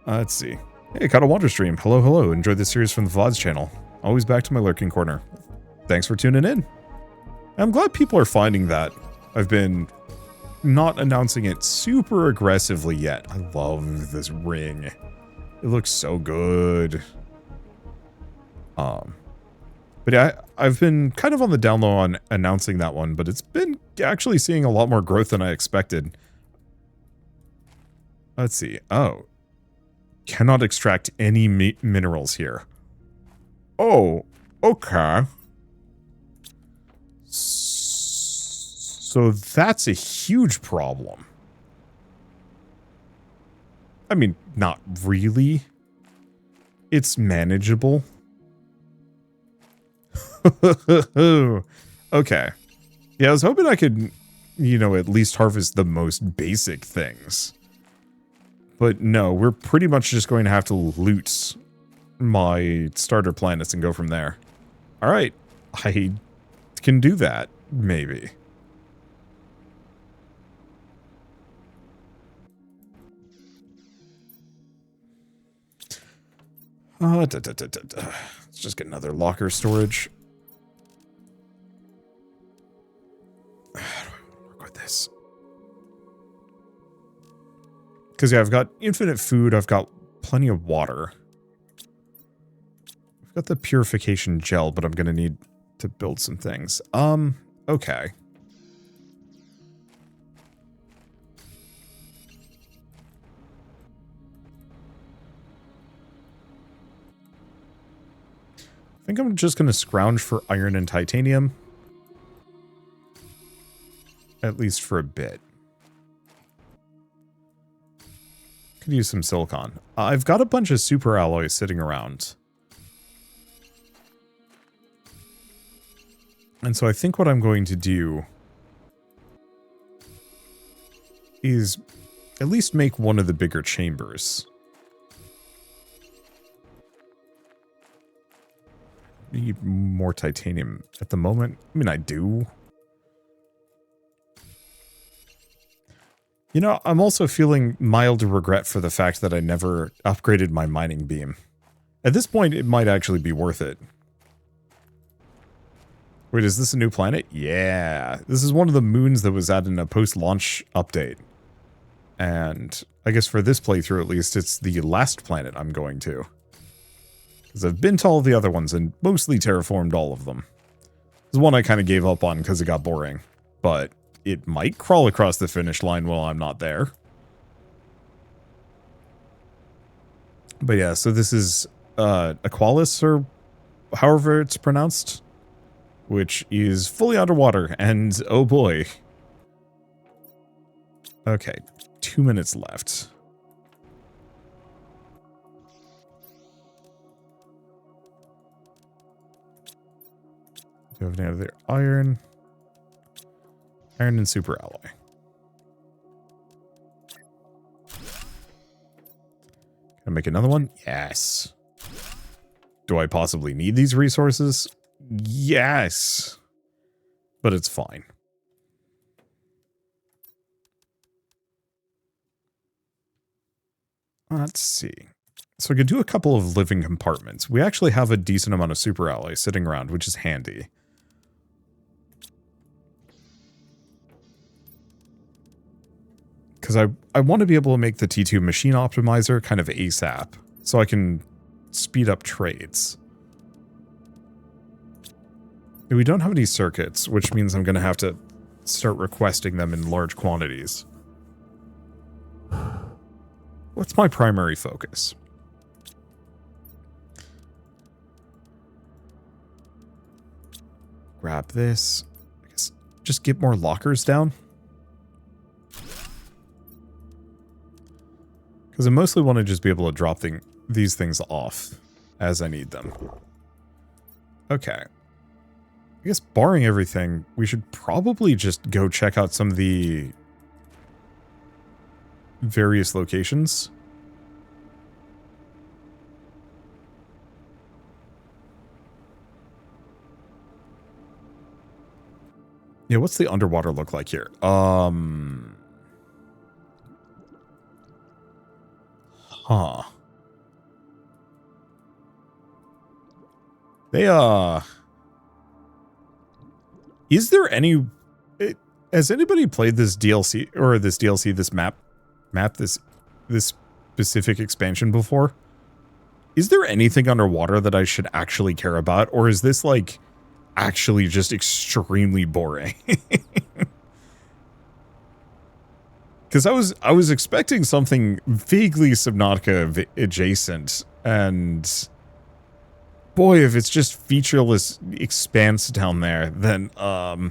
Let's see. Hey, caught a water stream. Hello, hello. Enjoyed this series from the VODs channel. Always back to my lurking corner. Thanks for tuning in. I'm glad people are finding that. I've been not announcing it super aggressively yet. I love this ring. It looks so good. But yeah, I've been kind of on the down low on announcing that one, but it's been actually seeing a lot more growth than I expected. Let's see. Oh. Cannot extract any minerals here. Oh, okay. So that's a huge problem. I mean, not really. It's manageable. Okay. Yeah, I was hoping I could, you know, at least harvest the most basic things. But no, we're pretty much just going to have to loot my starter planets and go from there. Alright, I can do that, maybe. Let's just get another locker storage. How do I work with this? Because yeah, I've got infinite food, I've got plenty of water. I've got the purification gel, but I'm going to need to build some things. Okay. I think I'm just going to scrounge for iron and titanium. At least for a bit. Could use some silicon. I've got a bunch of super alloys sitting around. And so I think what I'm going to do is at least make one of the bigger chambers. Need more titanium at the moment. I mean, I do. You know, I'm also feeling mild regret for the fact that I never upgraded my mining beam. At this point, it might actually be worth it. Wait, is this a new planet? Yeah. This is one of the moons that was added in a post-launch update. And I guess for this playthrough, at least, it's the last planet I'm going to. Because I've been to all the other ones and mostly terraformed all of them. There's one I kind of gave up on because it got boring. But it might crawl across the finish line while I'm not there. But yeah, so this is Aqualis, or however it's pronounced, which is fully underwater, and oh boy. Okay, 2 minutes left. Do you have any other iron? Iron and super alloy. Can I make another one? Yes. Do I possibly need these resources? Yes. But it's fine. Let's see. So we could do a couple of living compartments. We actually have a decent amount of super alloy sitting around, which is handy. Because I want to be able to make the T2 machine optimizer kind of ASAP, so I can speed up trades. We don't have any circuits, which means I'm going to have to start requesting them in large quantities. What's my primary focus? Grab this. I guess just get more lockers down. Because I mostly want to just be able to drop these things off as I need them. Okay. I guess barring everything, we should probably just go check out some of the various locations. Yeah, what's the underwater look like here? Huh. They, is there any... has anybody played this DLC, or this DLC, this this specific expansion before? Is there anything underwater that I should actually care about, or is this, like, actually just extremely boring? Because I was expecting something vaguely Subnautica adjacent, and boy, if it's just featureless expanse down there, then how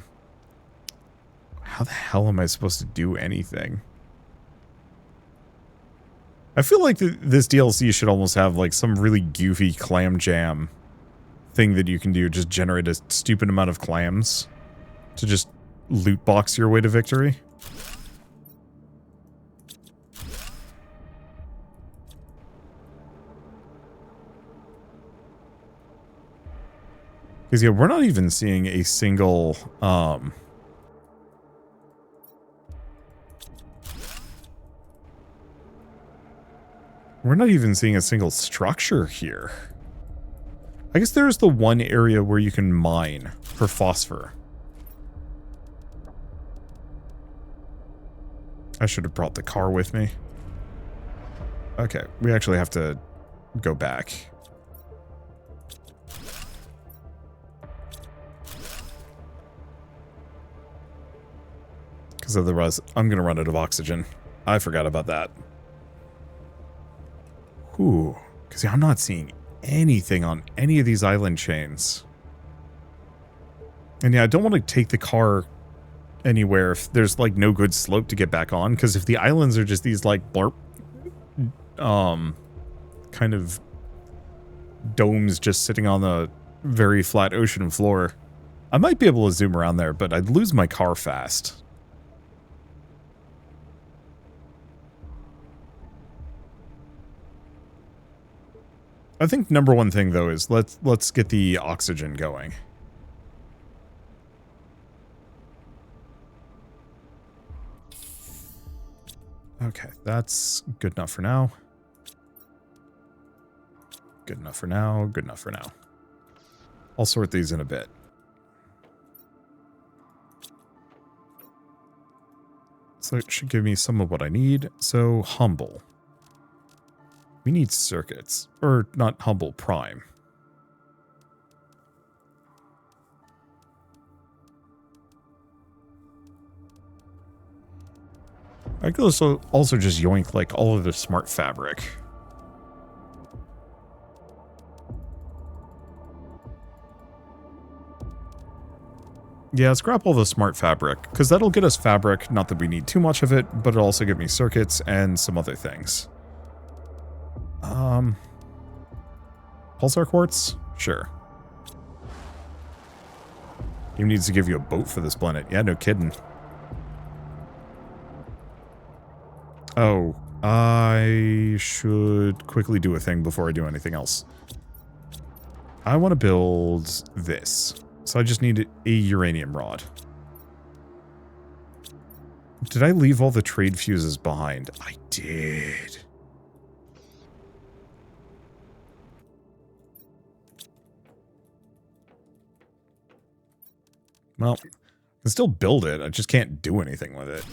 the hell am I supposed to do anything? I feel like this DLC should almost have like some really goofy clam jam thing that you can do, just generate a stupid amount of clams to just loot box your way to victory. Because, yeah, we're not even seeing a single, we're not even seeing a single structure here. I guess there's the one area where you can mine for phosphor. I should have brought the car with me. Okay, we actually have to go back. Because otherwise, I'm going to run out of oxygen. I forgot about that. Ooh, because I'm not seeing anything on any of these island chains. And yeah, I don't want to take the car anywhere if there's like no good slope to get back on, because if the islands are just these like blarp, kind of domes just sitting on the very flat ocean floor, I might be able to zoom around there, but I'd lose my car fast. I think number one thing though is let's get the oxygen going. Okay, that's good enough for now. Good enough for now, good enough for now. I'll sort these in a bit. So it should give me some of what I need. So humble. We need circuits. Or not humble, prime. I could also just yoink like all of the smart fabric. Yeah, scrap all the smart fabric, because that'll get us fabric, not that we need too much of it, but it'll also give me circuits and some other things. Pulsar quartz? Sure. Game needs to give you a boat for this planet. Yeah, no kidding. Oh, I should quickly do a thing before I do anything else. I want to build this. So I just need a uranium rod. Did I leave all the trade fuses behind? I did. Well, I can still build it. I just can't do anything with it.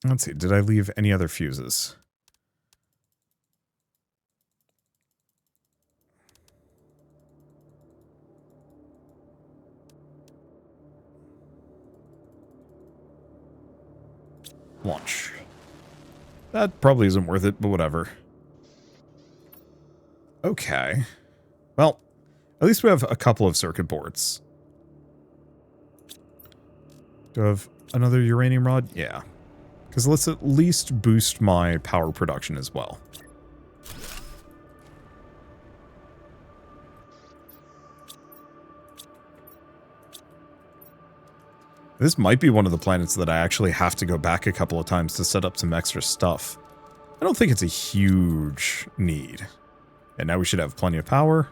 Let's see. Did I leave any other fuses? Launch. That probably isn't worth it, but whatever. Okay. Well, at least we have a couple of circuit boards. Do I have another uranium rod? Yeah. Because let's at least boost my power production as well. This might be one of the planets that I actually have to go back a couple of times to set up some extra stuff. I don't think it's a huge need. And now we should have plenty of power.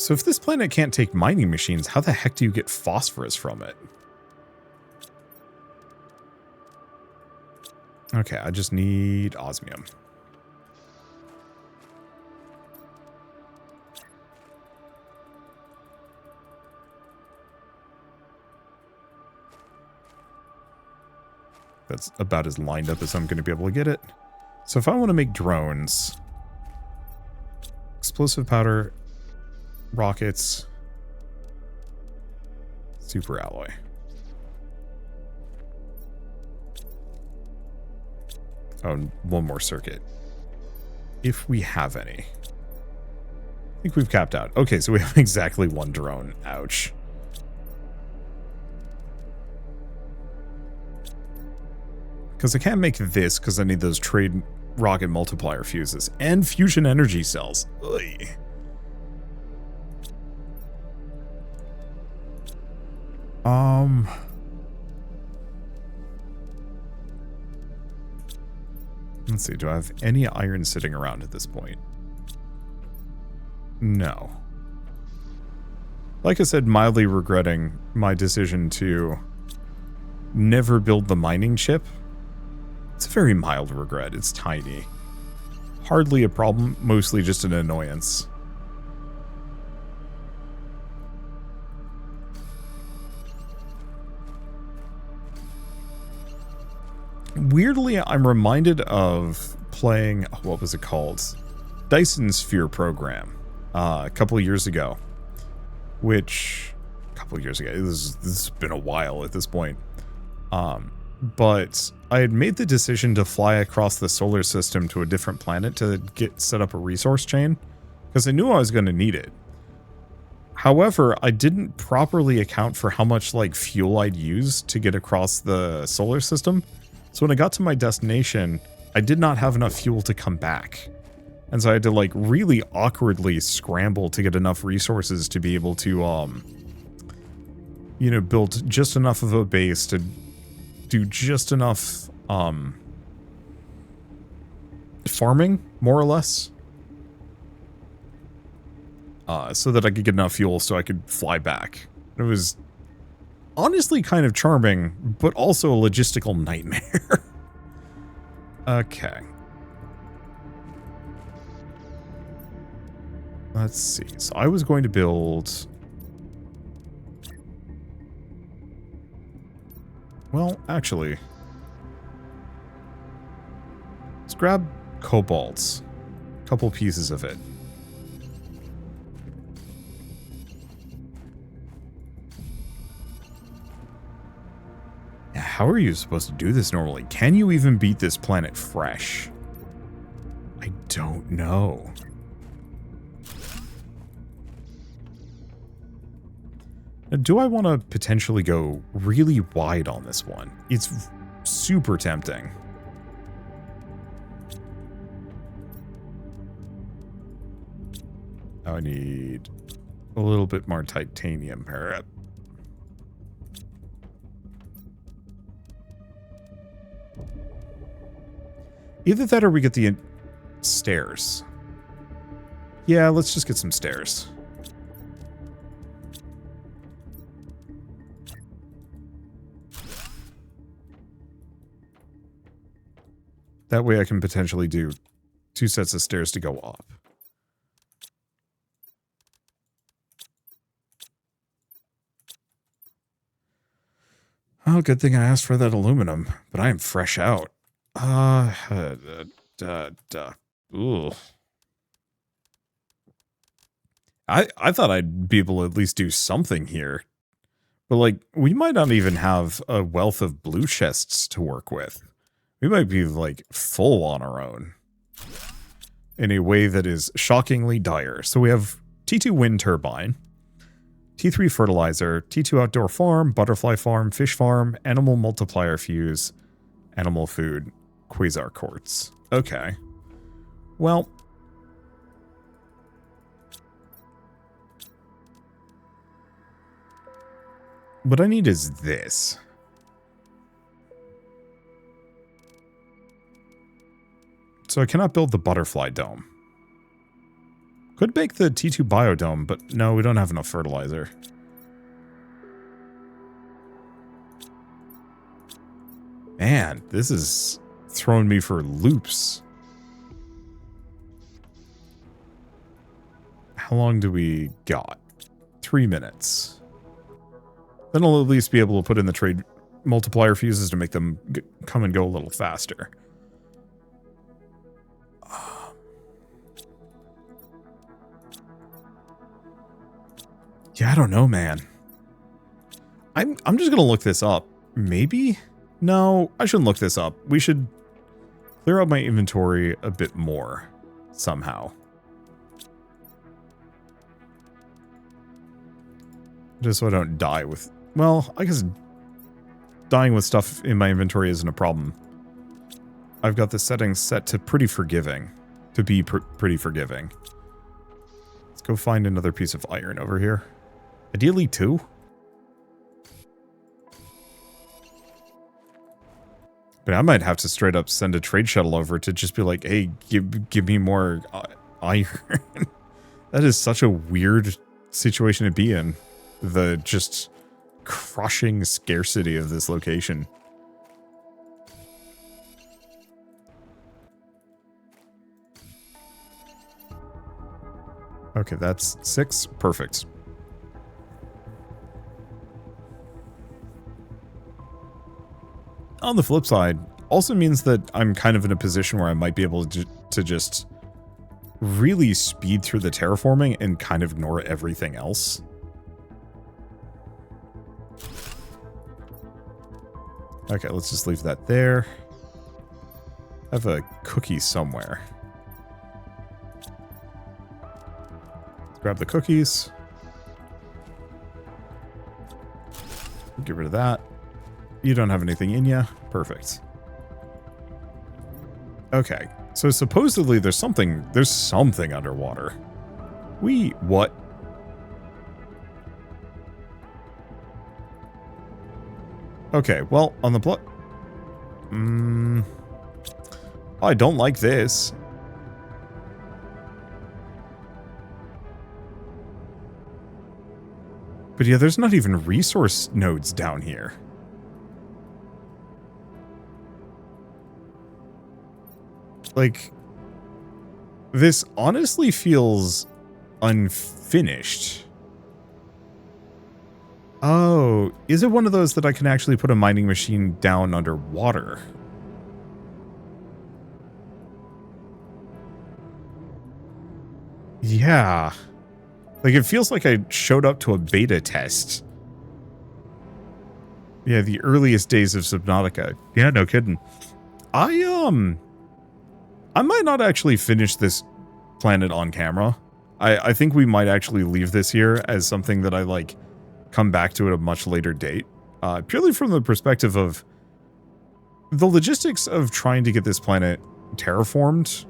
So if this planet can't take mining machines, how the heck do you get phosphorus from it? Okay, I just need osmium. That's about as lined up as I'm going to be able to get it. So if I want to make drones, explosive powder, rockets, super alloy. Oh, and one more circuit. If we have any. I think we've capped out. Okay, so we have exactly one drone. Ouch. Because I can't make this because I need those trade rocket multiplier fuses and fusion energy cells. Ugh. Let's see, do I have any iron sitting around at this point? No. Like I said, mildly regretting my decision to never build the mining chip. It's a very mild regret. It's tiny. Hardly a problem, mostly just an annoyance. Weirdly, I'm reminded of playing, what was it called? Dyson Sphere program a couple of years ago. Which, a couple of years ago, this has been a while at this point. But I had made the decision to fly across the solar system to a different planet to set up a resource chain, because I knew I was going to need it. However, I didn't properly account for how much like fuel I'd use to get across the solar system. So when I got to my destination, I did not have enough fuel to come back. And so I had to like really awkwardly scramble to get enough resources to be able to, you know, build just enough of a base to do just enough farming, more or less, so that I could get enough fuel so I could fly back. It was honestly kind of charming, but also a logistical nightmare. Okay. Let's see. So I was going to build... Well, actually... Let's grab cobalt. A couple pieces of it. How are you supposed to do this normally? Can you even beat this planet fresh? I don't know. Now, do I want to potentially go really wide on this one? It's super tempting. I need a little bit more titanium here. Either that or we get the stairs. Yeah, let's just get some stairs. That way I can potentially do 2 sets of stairs to go up. Oh, good thing I asked for that aluminum, but I am fresh out. Ooh. I thought I'd be able to at least do something here. But, like, we might not even have a wealth of blue chests to work with. We might be, like, full on our own. In a way that is shockingly dire. So we have T2 wind turbine, T3 fertilizer, T2 outdoor farm, butterfly farm, fish farm, animal multiplier fuse, animal food, quasar quartz. Okay. Well... what I need is this. So I cannot build the butterfly dome. Could make the T2 biodome, but no, we don't have enough fertilizer. Man, this is throwing me for loops. How long do we got? 3 minutes. Then I'll at least be able to put in the trade multiplier fuses to make them come and go a little faster. Yeah, I don't know, man. I'm just gonna look this up. Maybe? No, I shouldn't look this up. We should clear out my inventory a bit more somehow. Just so I don't die with... Well, I guess dying with stuff in my inventory isn't a problem. I've got the settings set to pretty forgiving. To be pretty forgiving. Let's go find another piece of iron over here. Ideally 2. But I might have to straight up send a trade shuttle over to just be like, hey, give me more iron. That is such a weird situation to be in. The just crushing scarcity of this location. Okay, that's 6. Perfect. On the flip side, also means that I'm kind of in a position where I might be able to just really speed through the terraforming and kind of ignore everything else. Okay, let's just leave that there. I have a cookie somewhere. Let's grab the cookies. Get rid of that. You don't have anything in ya. Perfect. Okay, so supposedly there's something underwater. What? Okay, well, on the I don't like this. But yeah, there's not even resource nodes down here. Like, this honestly feels unfinished. Oh, is it one of those that I can actually put a mining machine down underwater? Yeah. Like, it feels like I showed up to a beta test. Yeah, the earliest days of Subnautica. Yeah, no kidding. I might not actually finish this planet on camera. I think we might actually leave this here as something that I, like, come back to at a much later date. Purely from the perspective of the logistics of trying to get this planet terraformed.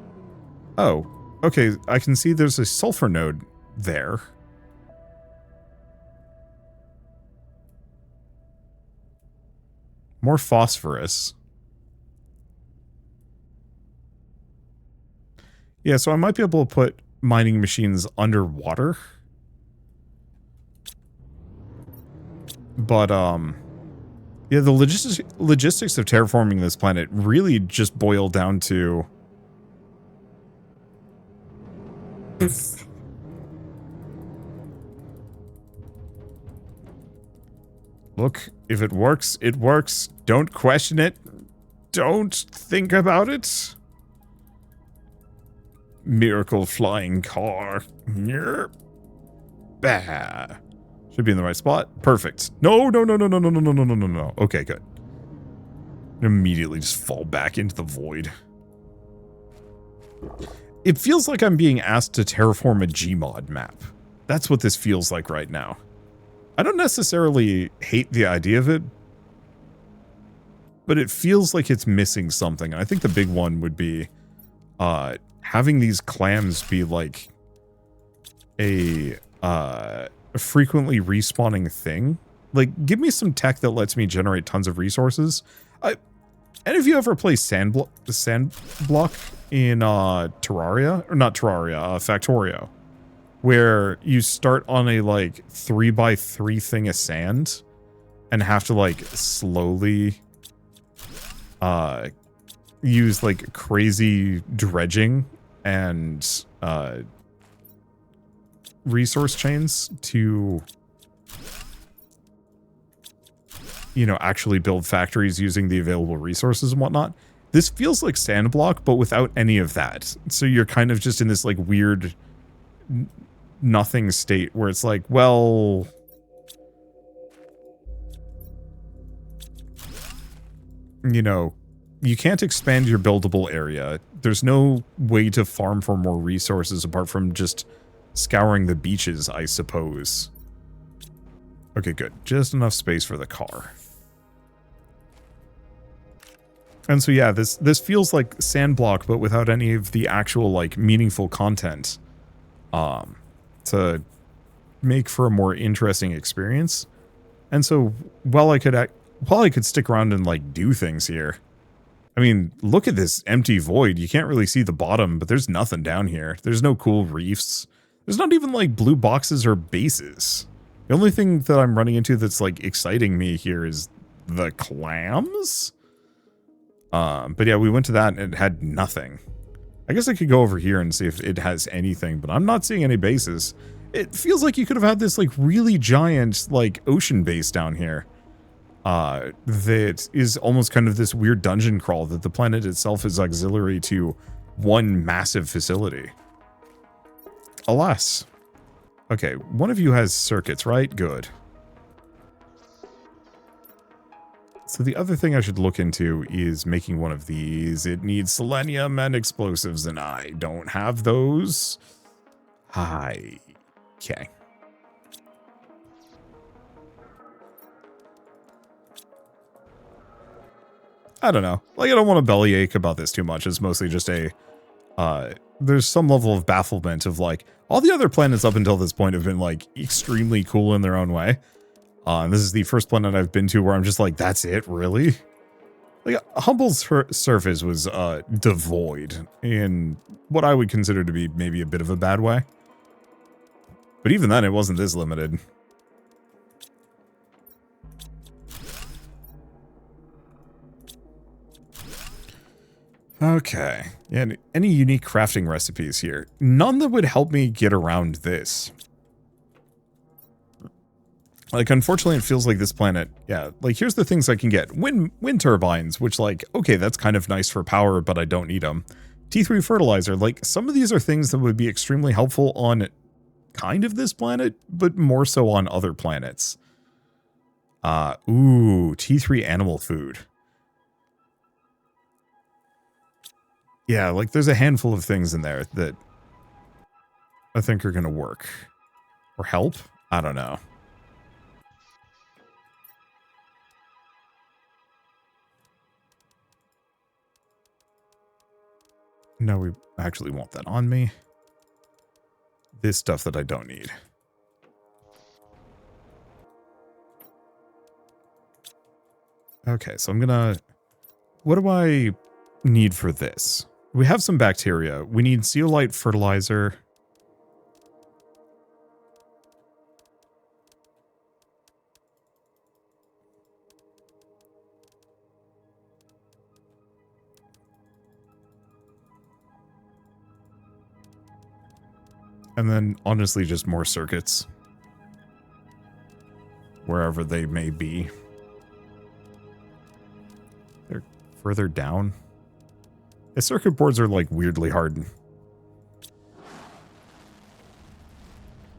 Oh, okay, I can see there's a sulfur node there. More phosphorus. Yeah, so I might be able to put mining machines underwater. But, yeah, the logistics of terraforming this planet really just boil down to... Look, if it works, it works. Don't question it. Don't think about it. Miracle flying car. Bah. Should be in the right spot. Perfect. No. Okay, good. Immediately just fall back into the void. It feels like I'm being asked to terraform a Gmod map. That's what this feels like right now. I don't necessarily hate the idea of it, but it feels like it's missing something. I think the big one would be having these clams be like a frequently respawning thing. Like, give me some tech that lets me generate tons of resources. And if you ever play Sand Block in Terraria, or not Terraria, Factorio, where you start on a like 3x3 thing of sand and have to like slowly use like crazy dredging and resource chains to, you know, actually build factories using the available resources and whatnot. This feels like Sandblock, but without any of that. So you're kind of just in this like weird nothing state where it's like, well, you know, you can't expand your buildable area. There's no way to farm for more resources apart from just scouring the beaches, I suppose. Okay, good. Just enough space for the car. And so yeah, this feels like Sandblock, but without any of the actual like meaningful content to make for a more interesting experience. And so while I could stick around and like do things here, I mean, look at this empty void. You can't really see the bottom, but there's nothing down here. There's no cool reefs. There's not even like blue boxes or bases. The only thing that I'm running into that's like exciting me here is the clams. But yeah, we went to that and it had nothing. I guess I could go over here and see if it has anything, but I'm not seeing any bases. It feels like you could have had this like really giant like ocean base down here. That is almost kind of this weird dungeon crawl that the planet itself is auxiliary to one massive facility. Alas. Okay, one of you has circuits, right? Good. So the other thing I should look into is making one of these. It needs selenium and explosives, and I don't have those. Hi. Okay. I don't know. Like, I don't want to bellyache about this too much. It's mostly just a... there's some level of bafflement of, like, all the other planets up until this point have been, like, extremely cool in their own way. And this is the first planet I've been to where I'm just like, that's it, really? Like, Humble's surface was devoid in what I would consider to be maybe a bit of a bad way. But even then, it wasn't this limited. Okay. Yeah, any unique crafting recipes here? None that would help me get around this. Like, unfortunately, it feels like this planet, yeah, like, here's the things I can get. Wind turbines, which, like, okay, that's kind of nice for power, but I don't need them. T3 fertilizer, like, some of these are things that would be extremely helpful on kind of this planet, but more so on other planets. Ooh, T3 animal food. Yeah, like, there's a handful of things in there that I think are gonna work. Or help? I don't know. No, we actually want that on me. This stuff that I don't need. Okay, so I'm gonna... What do I need for this? We have some bacteria. We need zeolite fertilizer. And then, honestly, just more circuits. Wherever they may be. They're further down. The circuit boards are, like, weirdly hard.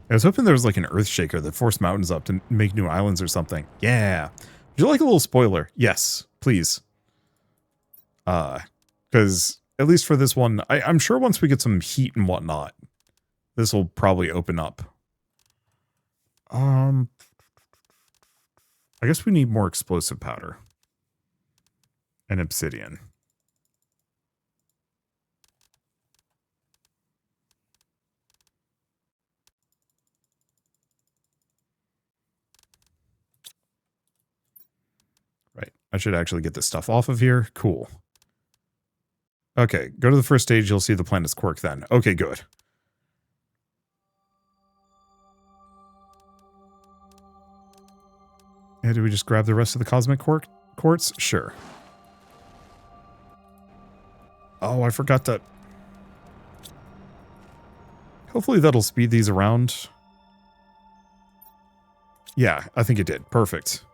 I was hoping there was, like, an earth shaker that forced mountains up to make new islands or something. Yeah. Would you like a little spoiler? Yes, please. Because, at least for this one, I'm sure once we get some heat and whatnot, this will probably open up. I guess we need more explosive powder. And obsidian. Right. I should actually get this stuff off of here. Cool. Okay, go to the first stage. You'll see the planet's quirk then. Okay, good. Yeah, do we just grab the rest of the cosmic quartz? Sure. Oh, I forgot to... Hopefully that'll speed these around. Yeah, I think it did. Perfect.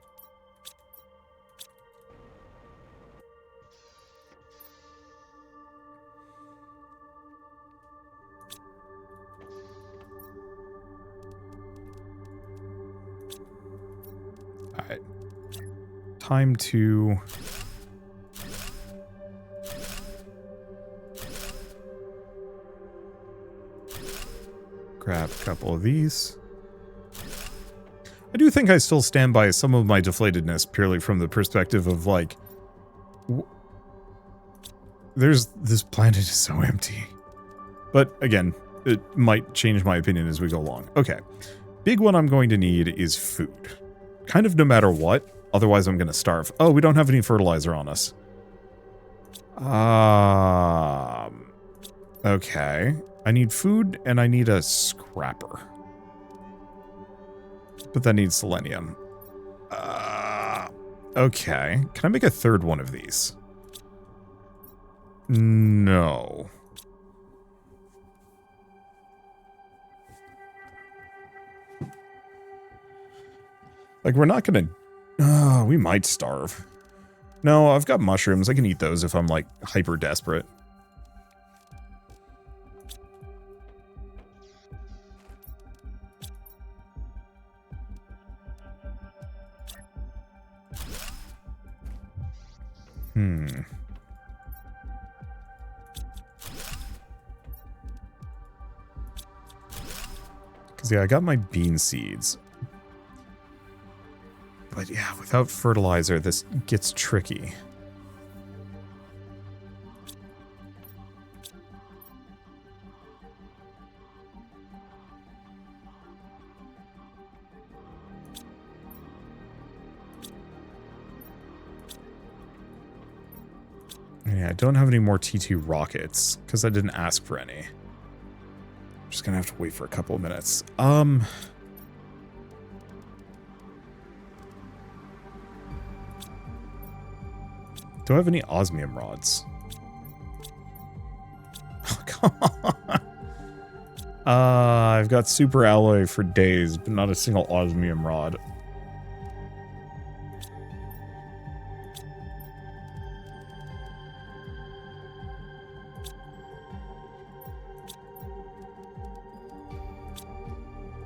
Alright. Time to... grab a couple of these. I do think I still stand by some of my deflatedness purely from the perspective of, like... this planet is so empty. But, again, it might change my opinion as we go along. Okay. Big one I'm going to need is food. Kind of no matter what. Otherwise, I'm going to starve. Oh, we don't have any fertilizer on us. Okay. I need food, and I need a scrapper. But that needs selenium. Okay. Can I make a third one of these? No. Like, we're not gonna... we might starve. No, I've got mushrooms. I can eat those if I'm, like, hyper desperate. Because, yeah, I got my bean seeds. But, yeah, without fertilizer, this gets tricky. Yeah, I don't have any more T2 rockets, because I didn't ask for any. I'm just gonna have to wait for a couple of minutes. Do I have any osmium rods? Oh, come on. I've got super alloy for days, but not a single osmium rod.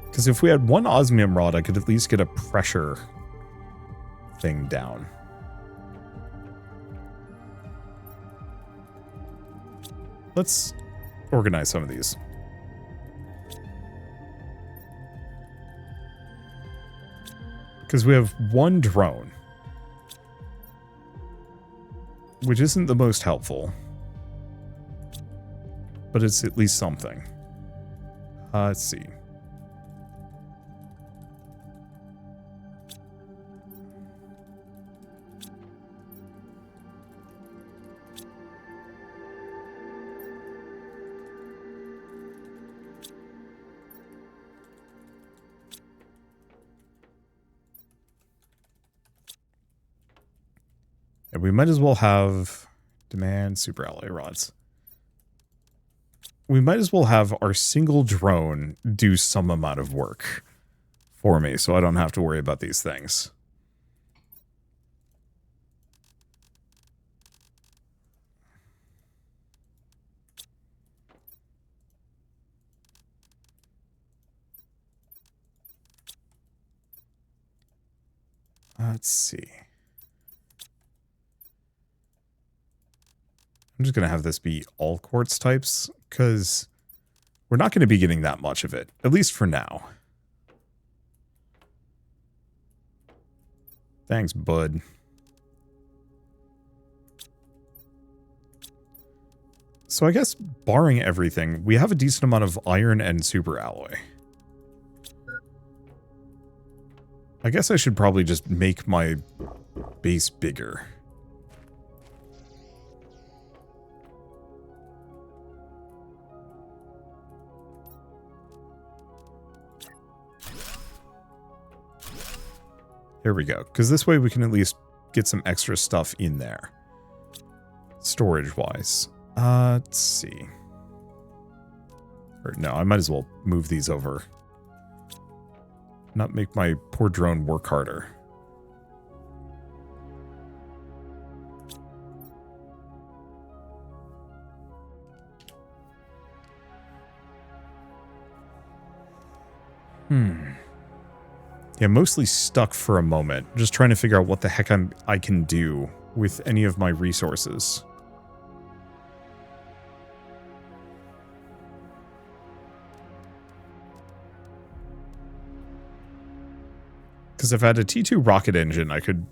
Because if we had one osmium rod, I could at least get a pressure thing down. Let's organize some of these. Because we have one drone. Which isn't the most helpful. But it's at least something. Let's see. And we might as well have demand super alloy rods. We might as well have our single drone do some amount of work for me so I don't have to worry about these things. Let's see. I'm just going to have this be all quartz types, because we're not going to be getting that much of it, at least for now. Thanks, bud. So I guess, barring everything, we have a decent amount of iron and super alloy. I guess I should probably just make my base bigger. Here we go. Because this way we can at least get some extra stuff in there. Storage-wise. Let's see. Or no, I might as well move these over. Not make my poor drone work harder. Yeah, mostly stuck for a moment. Just trying to figure out what the heck I can do with any of my resources. Because if I had a T2 rocket engine, I could...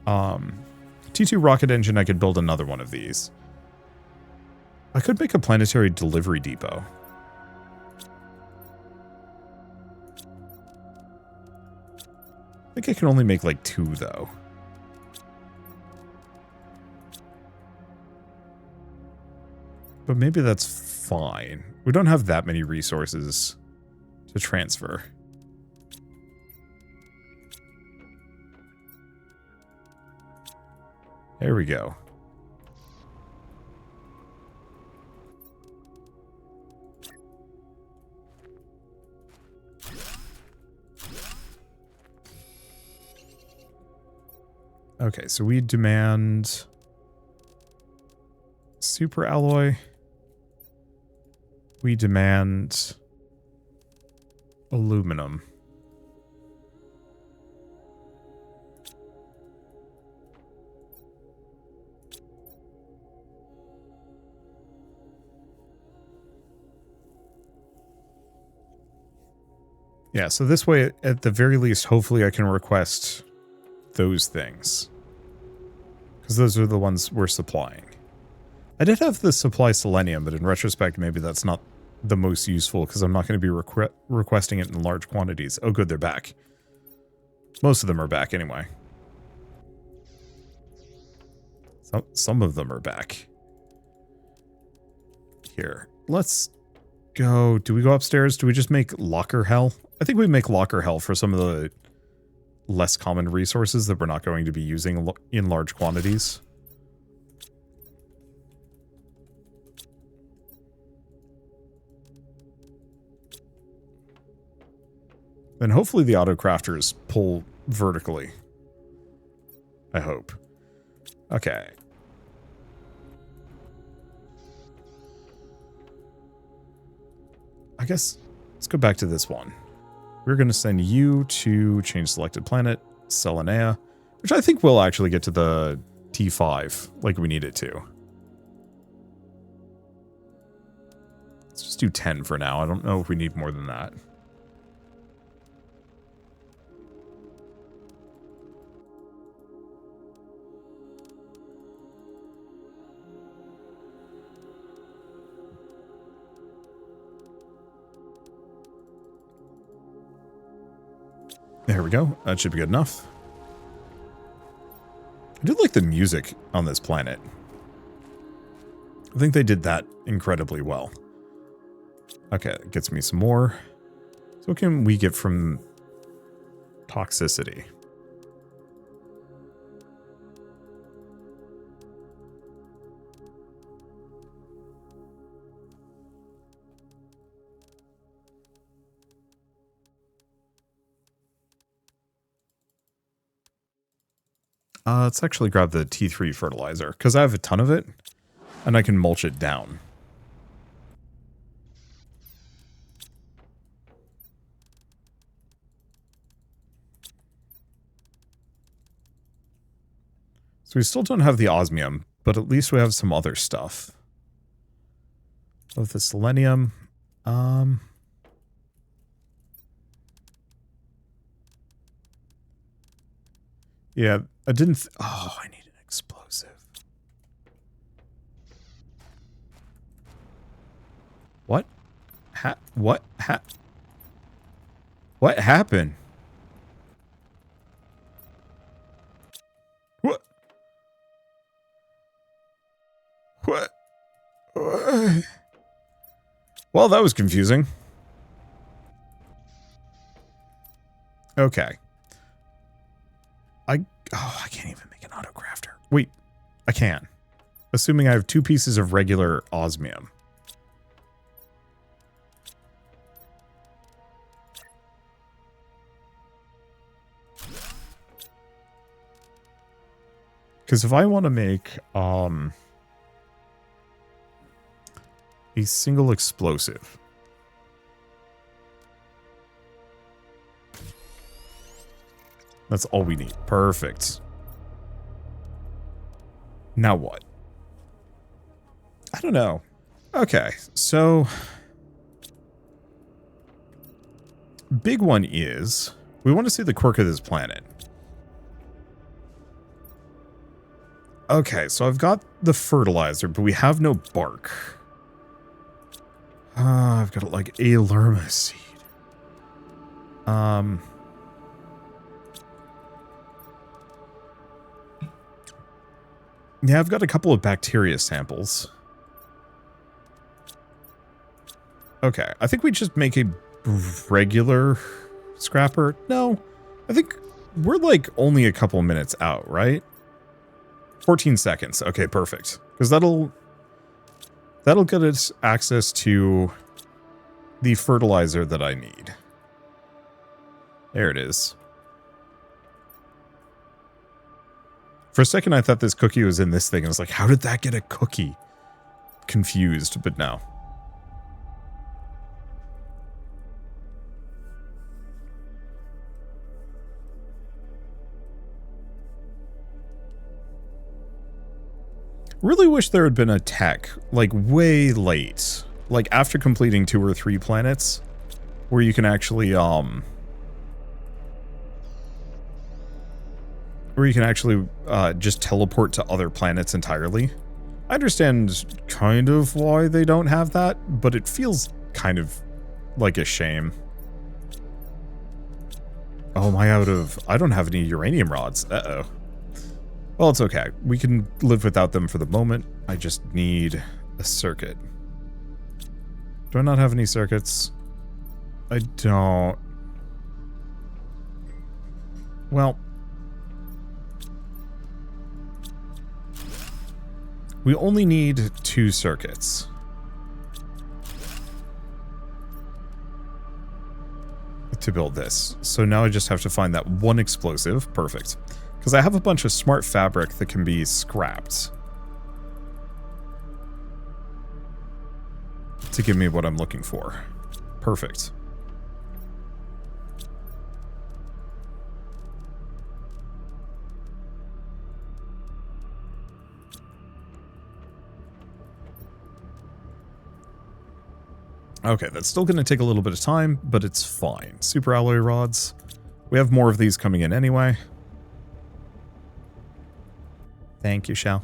T2 rocket engine, I could build another one of these. I could make a planetary delivery depot. I think I can only make like 2, though. But maybe that's fine. We don't have that many resources to transfer. There we go. Okay, so we demand super alloy. We demand aluminum. Yeah, so this way, at the very least, hopefully I can request those things. Because those are the ones we're supplying. I did have the supply selenium, but in retrospect, maybe that's not the most useful because I'm not going to be requesting it in large quantities. Oh, good, they're back. Most of them are back anyway. Some of them are back. Here, let's go. Do we go upstairs? Do we just make locker hell? I think we make locker hell for some of the less common resources that we're not going to be using in large quantities. Then hopefully the autocrafters pull vertically. I hope. Okay. I guess let's go back to this one. We're going to send you to change selected planet, Selenea, which I think will actually get to the T5 like we need it to. Let's just do 10 for now. I don't know if we need more than that. There we go. That should be good enough. I do like the music on this planet. I think they did that incredibly well. Okay, that gets me some more. So what can we get from toxicity? Let's actually grab the T3 fertilizer, because I have a ton of it, and I can mulch it down. So we still don't have the osmium, but at least we have some other stuff. Of the selenium. Yeah, I didn't... oh, I need an explosive. What? What happened? What? What? Well, that was confusing. Okay. I can't even make an autocrafter. Wait, I can. Assuming I have 2 pieces of regular osmium. Because if I want to make a single explosive. That's all we need. Perfect. Now what? I don't know. Okay, so big one is we want to see the quirk of this planet. Okay, so I've got the fertilizer, but we have no bark. I've got like a lerma seed. Yeah, I've got a couple of bacteria samples. Okay, I think we just make a regular scrapper. No, I think we're like only a couple minutes out, right? 14 seconds. Okay, perfect. Because that'll get us access to the fertilizer that I need. There it is. For a second, I thought this cookie was in this thing. I was like, how did that get a cookie? Confused, but no. Really wish there had been a tech, like, way late. Like, after completing 2 or 3 planets, where you can actually, just teleport to other planets entirely. I understand kind of why they don't have that, but it feels kind of like a shame. Oh, am I out of... I don't have any uranium rods. Uh-oh. Well, it's okay. We can live without them for the moment. I just need a circuit. Do I not have any circuits? I don't. Well... we only need 2 circuits. To build this. So now I just have to find that one explosive. Perfect. Because I have a bunch of smart fabric that can be scrapped. To give me what I'm looking for. Perfect. Okay, that's still going to take a little bit of time, but it's fine. Super alloy rods. We have more of these coming in anyway. Thank you, Shao.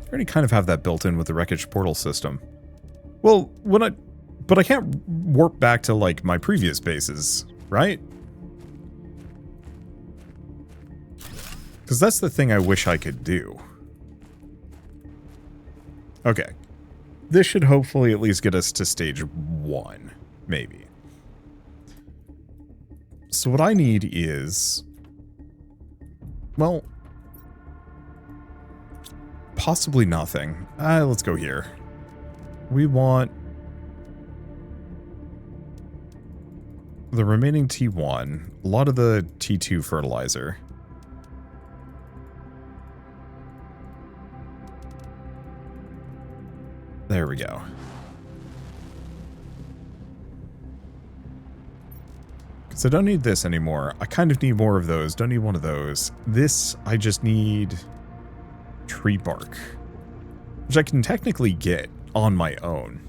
I already kind of have that built in with the wreckage portal system. Well, but I can't warp back to, like, my previous bases, right? Because that's the thing I wish I could do. Okay. This should hopefully at least get us to stage 1, maybe. So what I need is... well... possibly nothing. Let's go here. We want... the remaining T1, a lot of the T2 fertilizer. There we go. Because I don't need this anymore. I kind of need more of those. Don't need one of those. This, I just need tree bark. Which I can technically get on my own.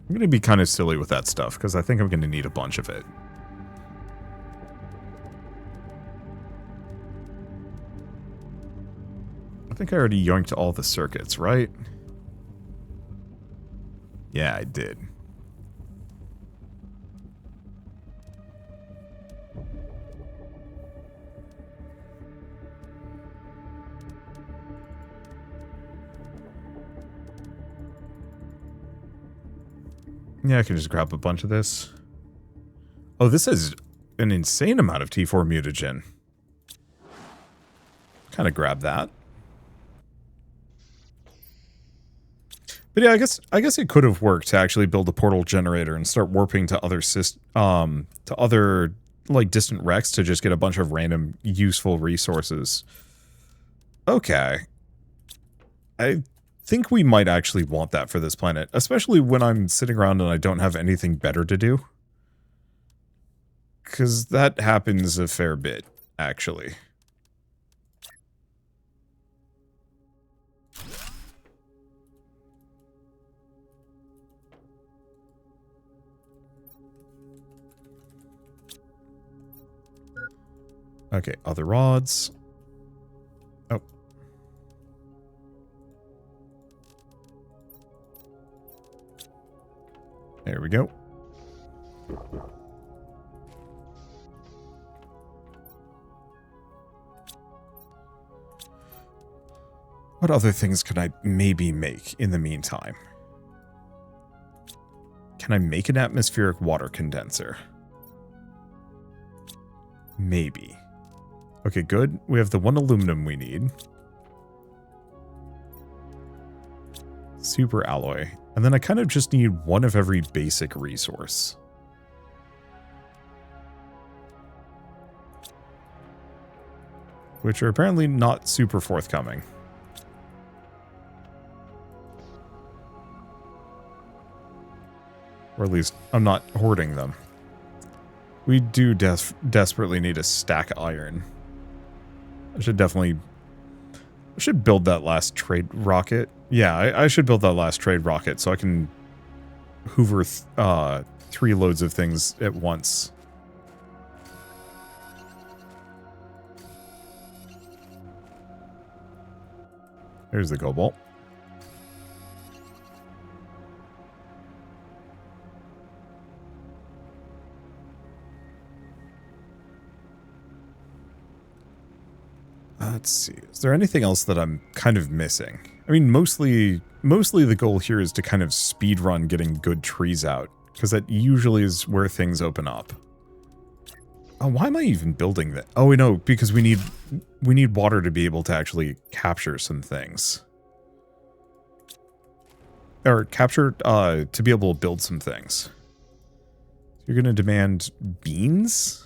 I'm going to be kind of silly with that stuff, because I think I'm going to need a bunch of it. I think I already yoinked all the circuits, right? Yeah, I did. Yeah, I can just grab a bunch of this. Oh, this is an insane amount of T4 mutagen. Kind of grab that. But yeah, I guess it could have worked to actually build a portal generator and start warping to other like distant wrecks to just get a bunch of random useful resources. Okay. I think we might actually want that for this planet, especially when I'm sitting around and I don't have anything better to do. Because that happens a fair bit, actually. Okay, other rods. Oh. There we go. What other things could I maybe make in the meantime? Can I make an atmospheric water condenser? Maybe. Okay, good. We have the 1 aluminum we need. Super alloy. And then I kind of just need one of every basic resource. Which are apparently not super forthcoming. Or at least, I'm not hoarding them. We do desperately need a stack of iron. I should build that last trade rocket. Yeah, I should build that last trade rocket so I can hoover 3 loads of things at once. There's the cobalt. Let's see. Is there anything else that I'm kind of missing? I mean, mostly the goal here is to kind of speed run getting good trees out, because that usually is where things open up. Oh, why am I even building that? Oh, we know, because we need water to be able to actually capture some things. Or capture, to be able to build some things. You're going to demand beans?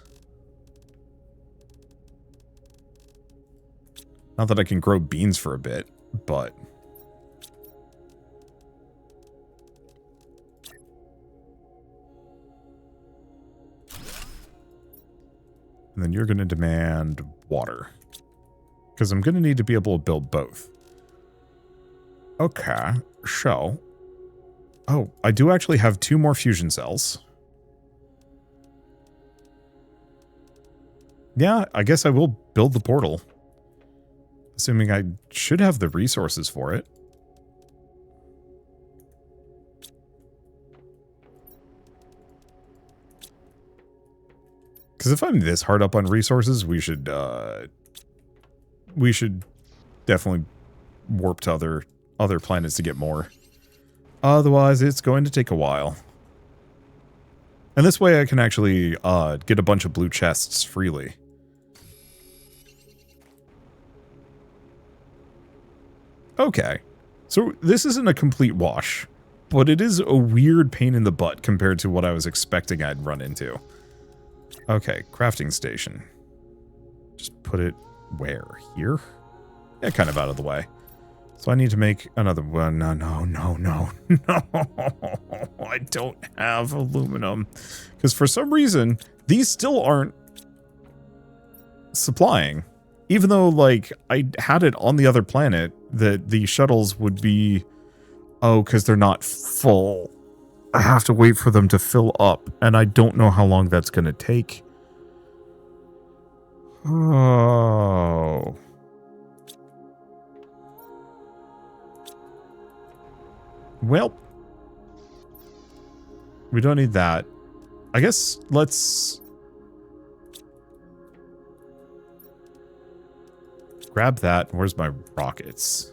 Not that I can grow beans for a bit, but... And then you're going to demand water. Because I'm going to need to be able to build both. Okay, so... Oh, I do actually have 2 more fusion cells. Yeah, I guess I will build the portal. Assuming I should have the resources for it. Because if I'm this hard up on resources, we should definitely warp to other planets to get more. Otherwise, it's going to take a while. And this way I can actually get a bunch of blue chests freely. Okay, so this isn't a complete wash, but it is a weird pain in the butt compared to what I was expecting I'd run into. Okay, crafting station. Just put it where? Here? Yeah, kind of out of the way. So I need to make another one. No. I don't have aluminum. Because for some reason, these still aren't supplying. Even though, like, I had it on the other planet that the shuttles would be... Oh, because they're not full. I have to wait for them to fill up, and I don't know how long that's going to take. Oh. Well. We don't need that. I guess let's... grab that. Where's my rockets?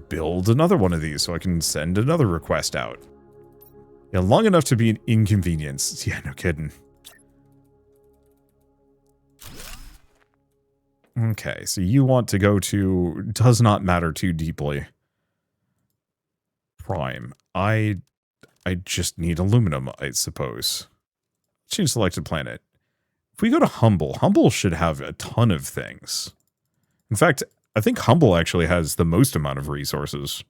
Build another one of these so I can send another request out. Yeah, long enough to be an inconvenience. Yeah, no kidding. Okay, so you want to go to does not matter too deeply. Prime. I just need aluminum, I suppose. Change selected planet. If we go to Humble, Humble should have a ton of things. In fact, I think Humble actually has the most amount of resources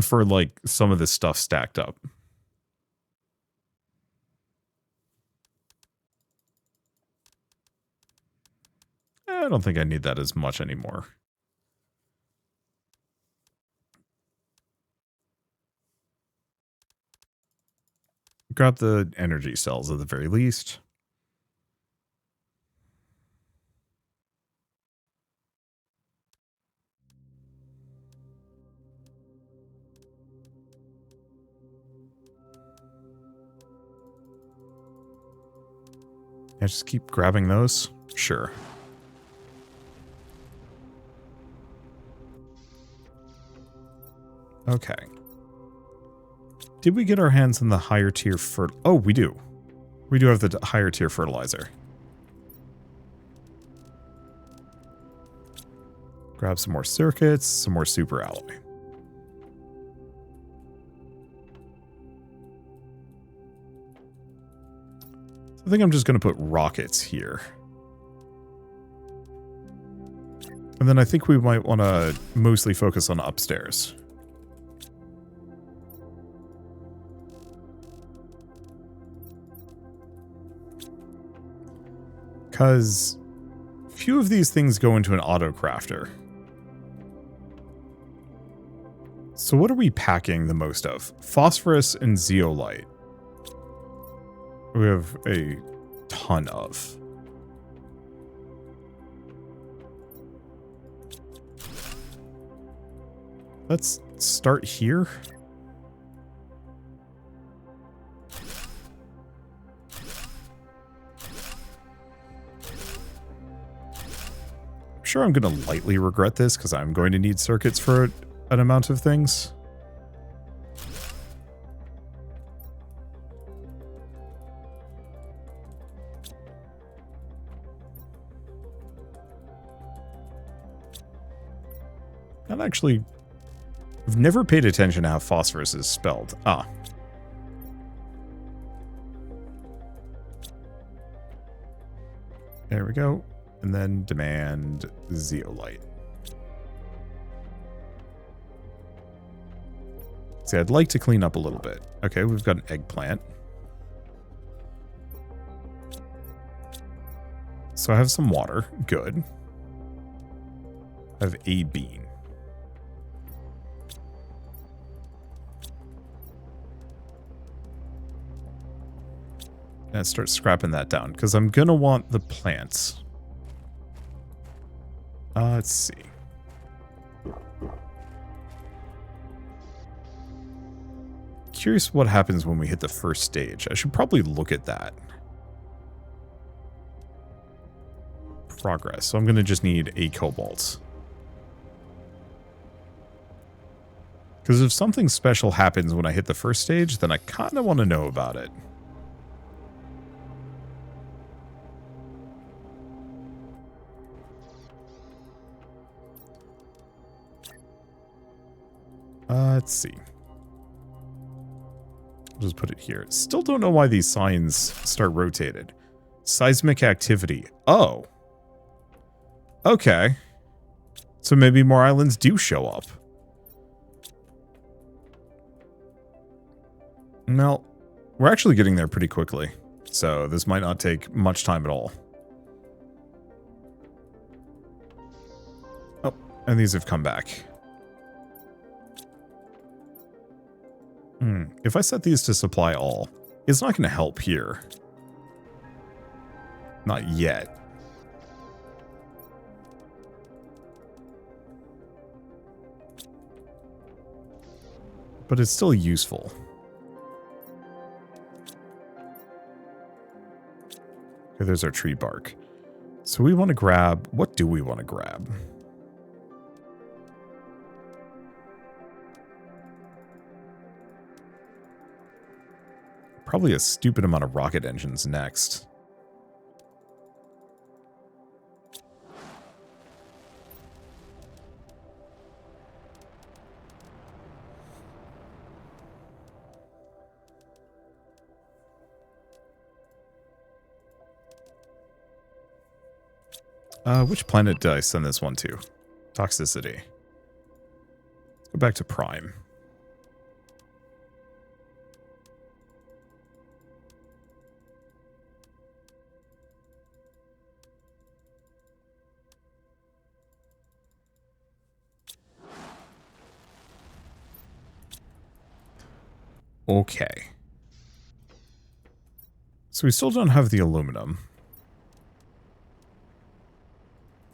for like some of this stuff stacked up. I don't think I need that as much anymore. Grab the energy cells at the very least. I just keep grabbing those? Sure. Okay. Did we get our hands on the higher tier Oh, we do. We do have the higher tier fertilizer. Grab some more circuits, some more super alloy. I think I'm just going to put rockets here. And then I think we might want to mostly focus on upstairs. Because few of these things go into an auto crafter. So what are we packing the most of? Phosphorus and zeolite. We have a ton of. Let's start here. I'm sure I'm going to lightly regret this because I'm going to need circuits for an amount of things. Not actually... I've never paid attention to how phosphorus is spelled. Ah. There we go. And then demand zeolite. See, I'd like to clean up a little bit. Okay, we've got an eggplant. So I have some water. Good. I have a bean. Let's start scrapping that down, because I'm going to want the plants. Let's see. Curious what happens when we hit the first stage. I should probably look at that. Progress. So I'm going to just need a cobalt. Because if something special happens when I hit the first stage, then I kind of want to know about it. Let's see. I'll just put it here. Still don't know why these signs start rotated. Seismic activity. Oh. Okay. So maybe more islands do show up. Well, we're actually getting there pretty quickly. So this might not take much time at all. Oh, and these have come back. If I set these to supply all, it's not going to help here. Not yet. But it's still useful. Okay, there's our tree bark. So we want to grab... What do we want to grab? probably a stupid amount of rocket engines next. Which planet did I send this one to? Toxicity. Let's go back to Prime. Okay. So we still don't have the aluminum.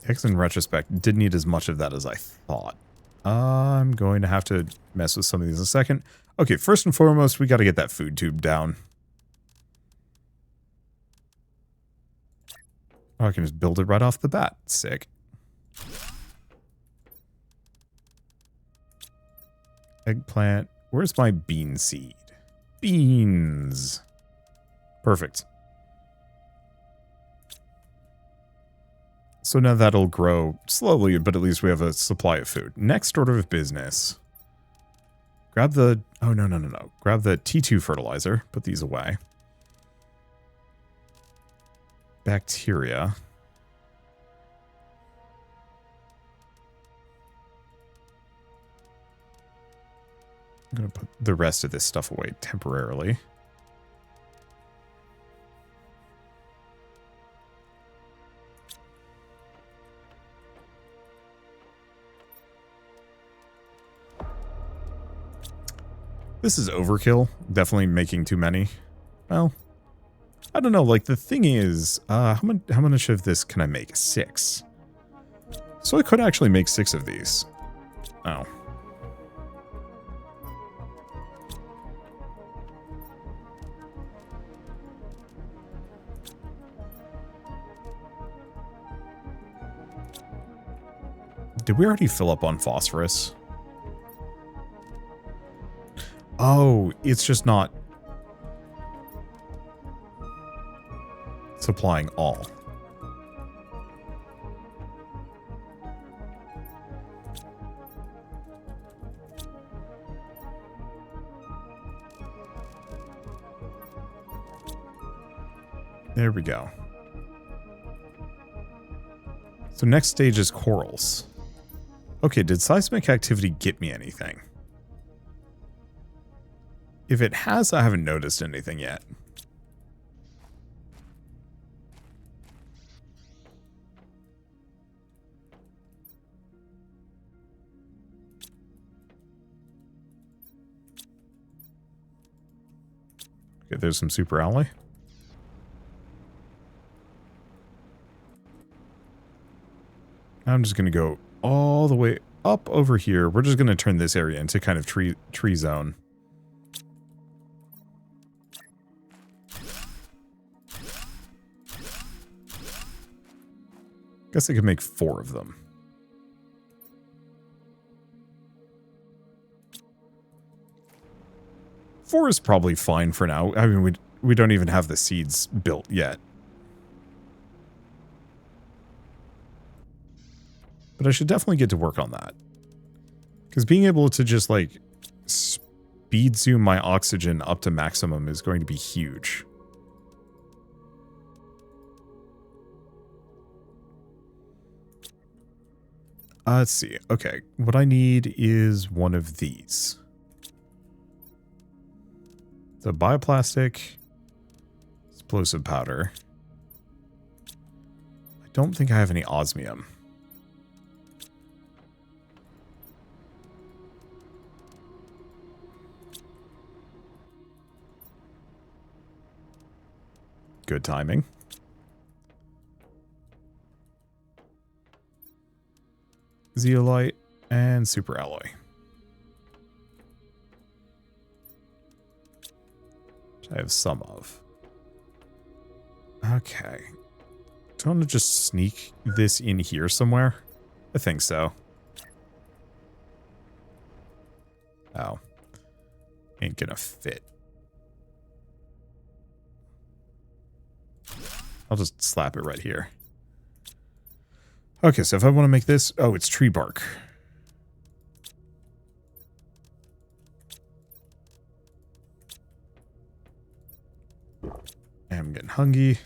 X in retrospect didn't need as much of that as I thought. I'm going to have to mess with some of these in a second. Okay, first and foremost, we got to get that food tube down. Oh, I can just build it right off the bat. Sick. Eggplant. Where's my bean seed? Beans. Perfect. So now that'll grow slowly, but at least we have a supply of food. Next order of business. Grab the... Oh, no. Grab the T2 fertilizer. Put these away. Bacteria. I'm going to put the rest of this stuff away temporarily. This is overkill. Definitely making too many. Well, I don't know. Like, the thing is, how much of this can I make? 6. So I could actually make 6 of these. Oh. Did we already fill up on phosphorus? Oh, it's just not supplying all. There we go. So next stage is corals. Okay, did seismic activity get me anything? If it has, I haven't noticed anything yet. Okay, there's some super alloy. I'm just going to go all the way up over here. We're just going to turn this area into kind of tree zone. Guess I could make 4 of them. Four is probably fine for now. I mean, we don't even have the seeds built yet. But I should definitely get to work on that. Because being able to just, like, speed zoom my oxygen up to maximum is going to be huge. Let's see. Okay, what I need is one of these. The bioplastic explosive powder. I don't think I have any osmium. Good timing. Zeolite and super alloy. Which I have some of. Okay. Do I want to just sneak this in here somewhere? I think so. Oh. Ain't gonna fit. I'll just slap it right here. Okay, so if I want to make this... Oh, it's tree bark. I'm getting hungry.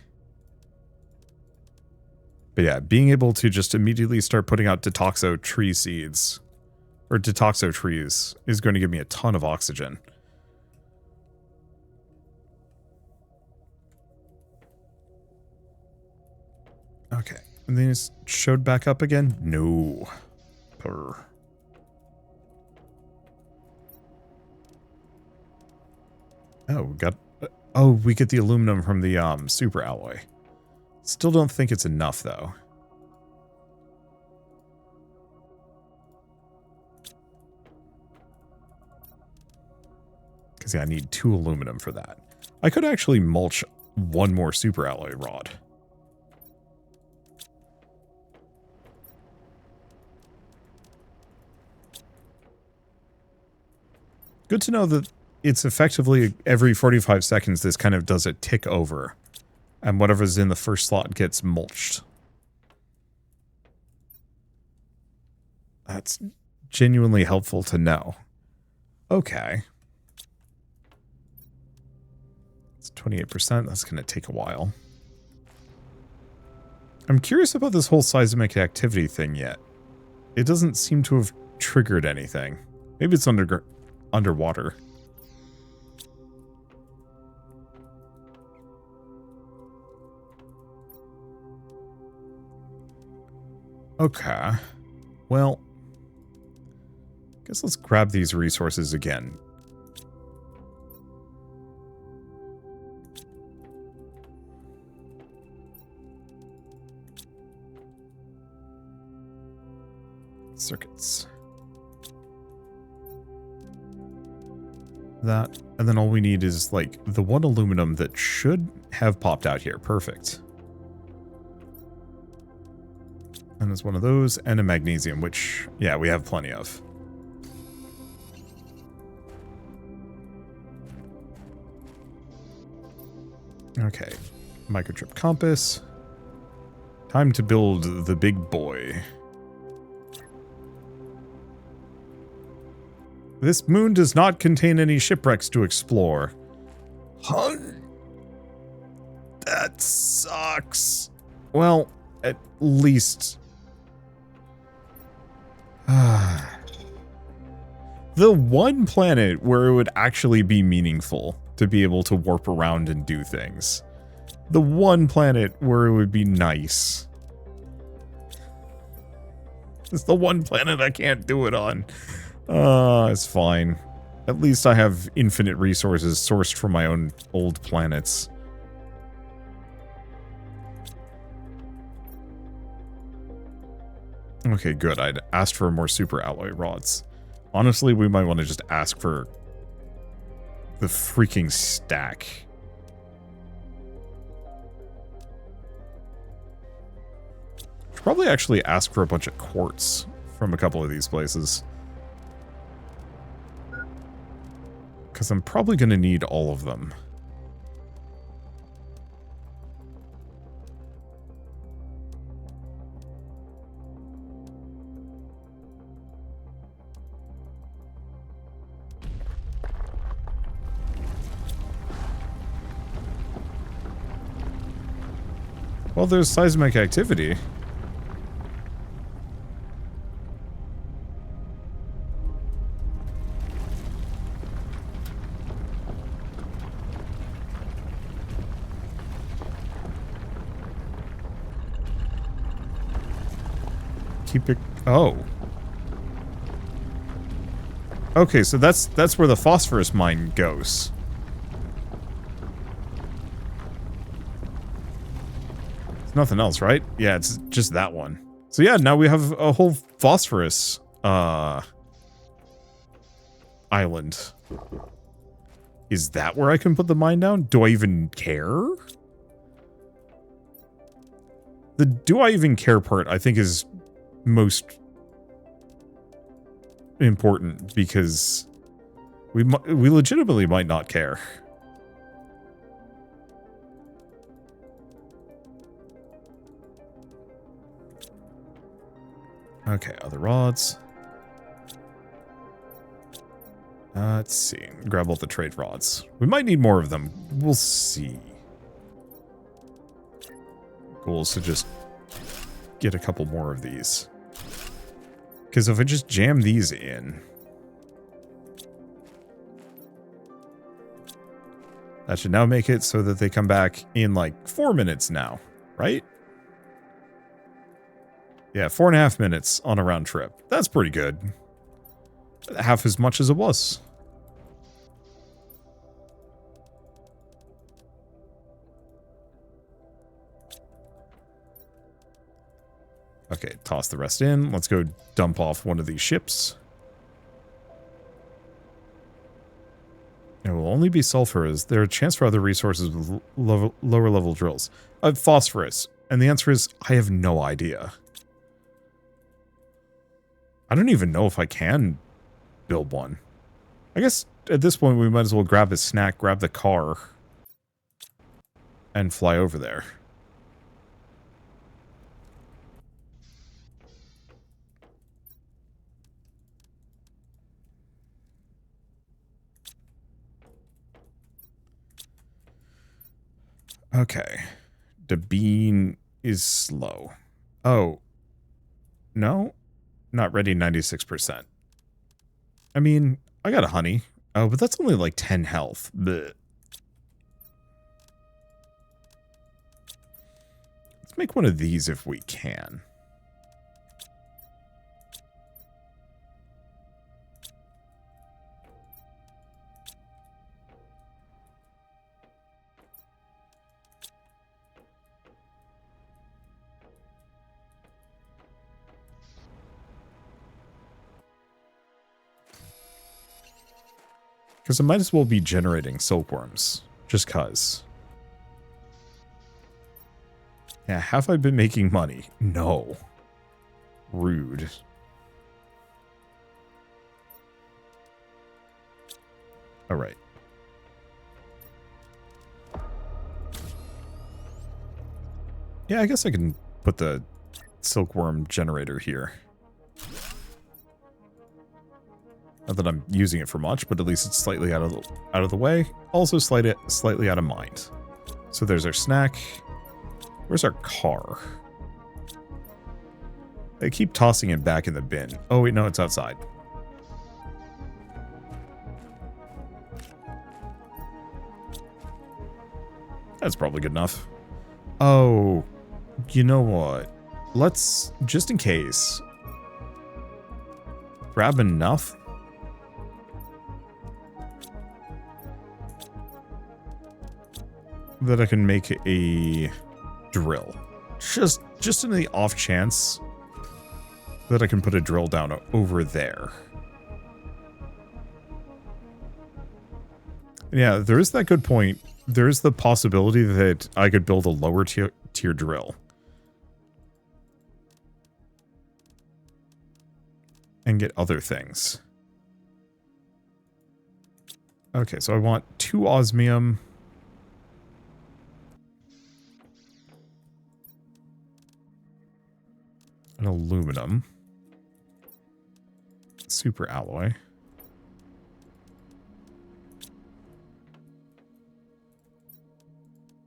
But yeah, being able to just immediately start putting out Detoxo tree seeds, or Detoxo trees, is going to give me a ton of oxygen. Okay, and then it's showed back up again? No. Purr. Oh, we got... Oh, we get the aluminum from the super alloy. Still don't think it's enough, though. Because, yeah, I need 2 aluminum for that. I could actually mulch 1 more super alloy rod. Good to know that it's effectively every 45 seconds this kind of does a tick over. And whatever's in the first slot gets mulched. That's genuinely helpful to know. Okay. It's 28%. That's going to take a while. I'm curious about this whole seismic activity thing yet. It doesn't seem to have triggered anything. Maybe it's underwater. Okay. Well, I guess let's grab these resources again. Circuits. That, and then all we need is, like, the 1 aluminum that should have popped out here. Perfect. And there's 1 of those, and a magnesium, which, yeah, we have plenty of. Okay. Microchip compass. Time to build the big boy. This moon does not contain any shipwrecks to explore. Huh? That sucks. Well, at least... the one planet where it would actually be meaningful to be able to warp around and do things. The one planet where it would be nice. It's the one planet I can't do it on. It's fine. At least I have infinite resources sourced from my own old planets. Okay, good. I'd asked for more super alloy rods. Honestly, we might want to just ask for the freaking stack. Should probably actually ask for a bunch of quartz from a couple of these places. Because I'm probably going to need all of them. Well, there's seismic activity. Keep it... Oh. Okay, so that's where the phosphorus mine goes. It's nothing else, right? Yeah, it's just that one. So yeah, now we have a whole phosphorus island. Is that where I can put the mine down? Do I even care? The do I even care part, I think, is most important because we legitimately might not care. Okay, other rods. Let's see. Grab all the trade rods. We might need more of them. We'll see. Goal is to just get a couple more of these. Because if I just jam these in, that should now make it so that they come back in like 4 minutes now, right? Yeah, 4.5 minutes on a round trip. That's pretty good. Half as much as it was. Okay, toss the rest in. Let's go dump off one of these ships. It will only be sulfur. Is there a chance for other resources with lower level drills? Phosphorus. And the answer is, I have no idea. I don't even know if I can build one. I guess at this point we might as well grab a snack, grab the car, and fly over there. Okay. The bean is slow. Oh. No? Not ready 96%. I mean, I got a honey. Oh, but that's only like 10 health. Blech. Let's make one of these if we can. Because I might as well be generating silkworms. Just cuz. Yeah, have I been making money? No. Rude. Alright. Yeah, I guess I can put the silkworm generator here. Not that I'm using it for much, but at least it's slightly out of the way. Also slightly out of mind. So there's our snack. Where's our car? They keep tossing it back in the bin. Oh wait, no, it's outside. That's probably good enough. Oh, you know what? Let's, just in case, grab enough. That I can make a drill. Just in the off chance that I can put a drill down over there. Yeah, there is that good point. There is the possibility that I could build a lower tier drill. And get other things. Okay, so I want 2 osmium. An aluminum. Super alloy.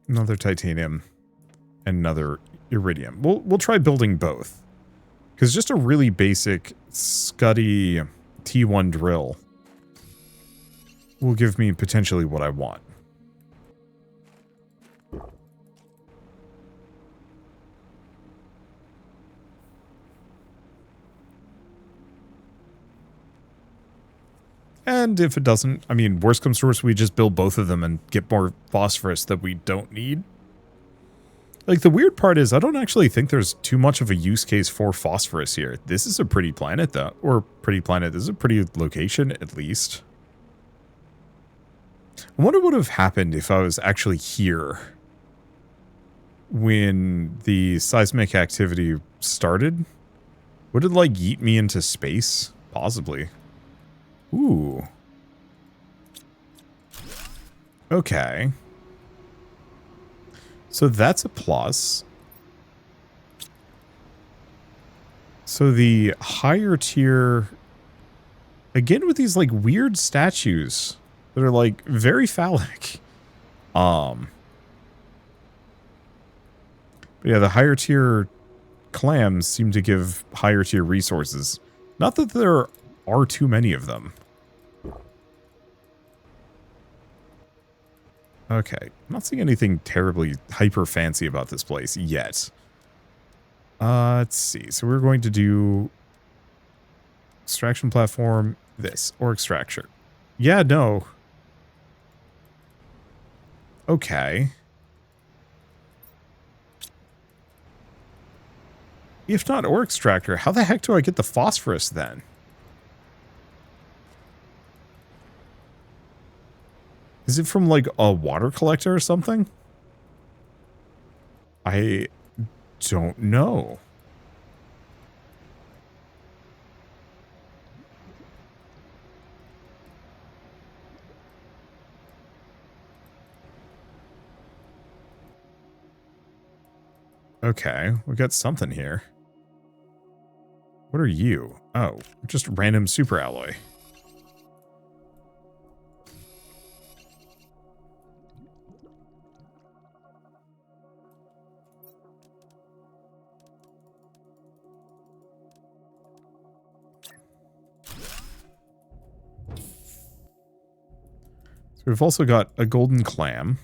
Another titanium. And another iridium. We'll try building both. Because just a really basic Scuddy T1 drill will give me potentially what I want. And if it doesn't, I mean, worst comes to worst, we just build both of them and get more phosphorus that we don't need. Like, the weird part is, I don't actually think there's too much of a use case for phosphorus here. This is a pretty planet, though. Or, pretty planet. This is a pretty location, at least. I wonder what would have happened if I was actually here when the seismic activity started. Would it, like, yeet me into space? Possibly. Ooh. Okay. So that's a plus. So the higher tier, again with these like weird statues that are like very phallic. But yeah, the higher tier clams seem to give higher tier resources. Not that there are too many of them. Okay, I'm not seeing anything terribly hyper fancy about this place yet. Let's see. So we're going to do extraction platform, this, or extractor. Yeah, no. Okay. If not ore extractor, how the heck do I get the phosphorus then? Is it from like a water collector or something? I don't know. Okay, we got something here. What are you? Oh, just random super alloy. So we've also got a golden clam.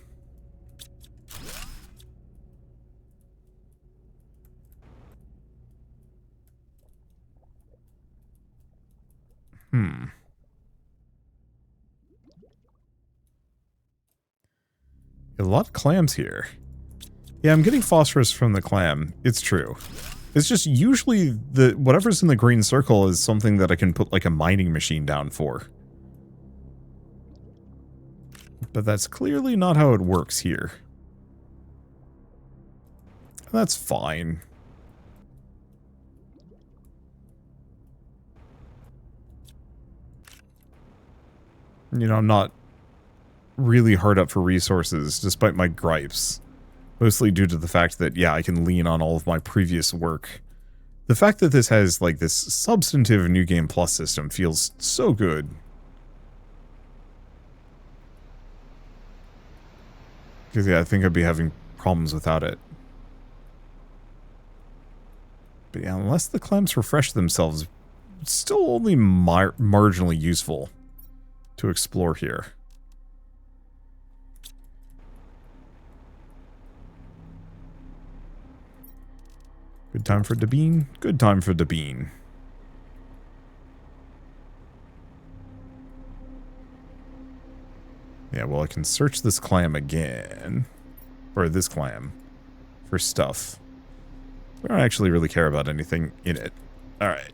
A lot of clams here. Yeah, I'm getting phosphorus from the clam. It's true. It's just usually the whatever's in the green circle is something that I can put like a mining machine down for. But that's clearly not how it works here. That's fine. You know, I'm not really hard up for resources, despite my gripes. Mostly due to the fact that, yeah, I can lean on all of my previous work. The fact that this has, like, this substantive New Game Plus system feels so good. Because, yeah, I think I'd be having problems without it. But yeah, unless the clams refresh themselves, it's still only marginally useful to explore here. Good time for Dabine. Good time for Dabine. Yeah, well, I can search this clam again. Or this clam. For stuff. We don't actually really care about anything in it. Alright.